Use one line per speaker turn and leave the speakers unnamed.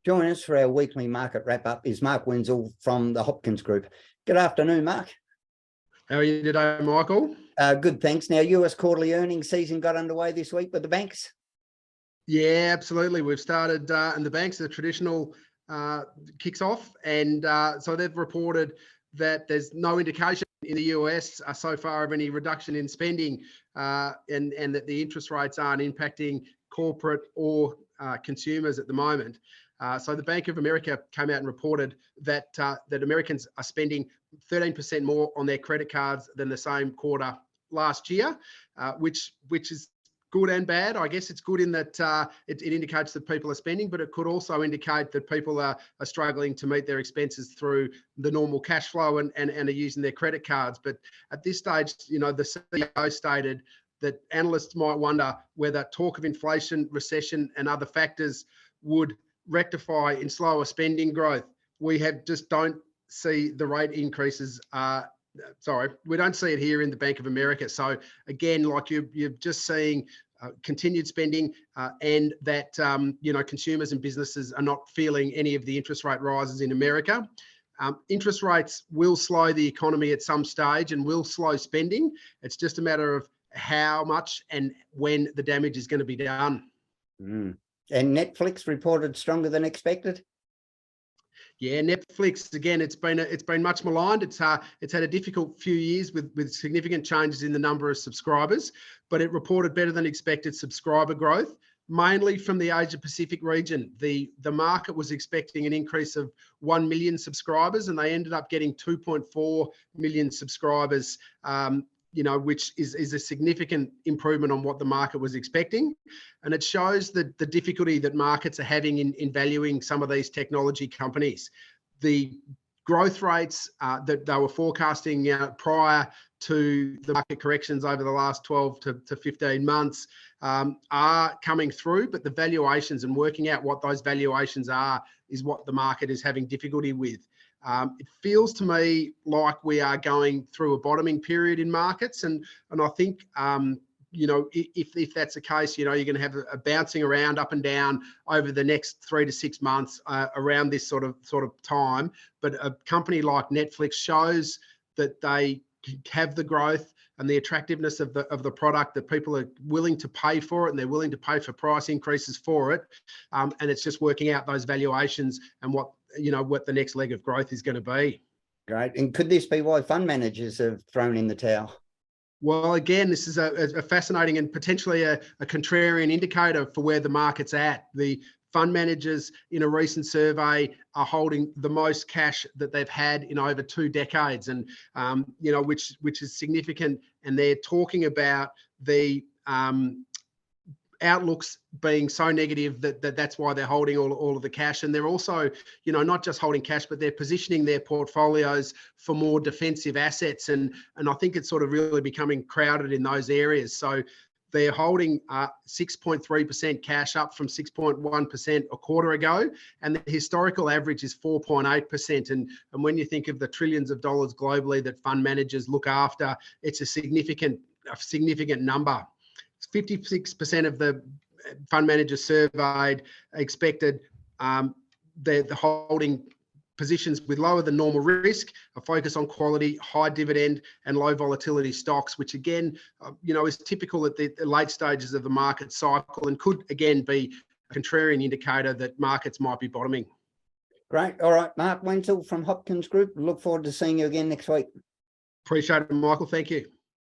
Join us for our weekly market wrap-up is Mark Wenzel from the Hopkins Group. Good afternoon, Mark.
How are you today, Michael?
Good, thanks. Now, US quarterly earnings season got underway this week with the banks.
Yeah, absolutely. We've started, and the banks, the traditional kicks off, and so they've reported that there's no indication in the US so far of any reduction in spending, and that the interest rates aren't impacting corporate or consumers at the moment. So the Bank of America came out and reported that that Americans are spending 13% more on their credit cards than the same quarter last year, which is good and bad. I guess it's good in that it indicates that people are spending, but it could also indicate that people are struggling to meet their expenses through the normal cash flow and are using their credit cards. But at this stage, you know, the CEO stated that analysts might wonder whether talk of inflation, recession, and other factors would rectify in slower spending growth. We just don't see the rate increases. We don't see it here in the Bank of America. So again, like you're just seeing continued spending, and that consumers and businesses are not feeling any of the interest rate rises in America. Interest rates will slow the economy at some stage and will slow spending. It's just a matter of how much and when the damage is going to be done.
And Netflix reported stronger than expected.
Yeah, Netflix, again, it's been much maligned. It's had a difficult few years with significant changes in the number of subscribers, but it reported better than expected subscriber growth, mainly from the Asia Pacific region. The market was expecting an increase of 1 million subscribers, and they ended up getting 2.4 million subscribers, which is a significant improvement on what the market was expecting. And it shows the difficulty that markets are having in valuing some of these technology companies. The growth rates that they were forecasting prior to the market corrections over the last 12 to 15 months are coming through, but the valuations and working out what those valuations are is what the market is having difficulty with. It feels to me like we are going through a bottoming period in markets, and I think if that's the case, you're going to have a bouncing around up and down over the next 3 to 6 months around this sort of time. But a company like Netflix shows that they have the growth and the attractiveness of the product, that people are willing to pay for it, and they're willing to pay for price increases for it. And it's just working out those valuations and what the next leg of growth is going to be.
Great. And could this be why fund managers have thrown in the towel?
Well, again, this is a fascinating and potentially a contrarian indicator for where the market's at. The fund managers in a recent survey are holding the most cash that they've had in over 2 decades, and which is significant. And they're talking about the outlooks being so negative that's why they're holding all of the cash. And they're also, not just holding cash, but they're positioning their portfolios for more defensive assets. And I think it's sort of really becoming crowded in those areas. So they're holding 6.3% cash, up from 6.1% a quarter ago. And the historical average is 4.8%. And when you think of the trillions of dollars globally that fund managers look after, it's a significant number. 56% of the fund managers surveyed expected the holding positions with lower than normal risk, a focus on quality, high dividend, and low volatility stocks, which again, is typical at the late stages of the market cycle, and could again be a contrarian indicator that markets might be bottoming.
Great. All right, Mark Wenzel from Hopkins Group. Look forward to seeing you again next week.
Appreciate it, Michael. Thank you.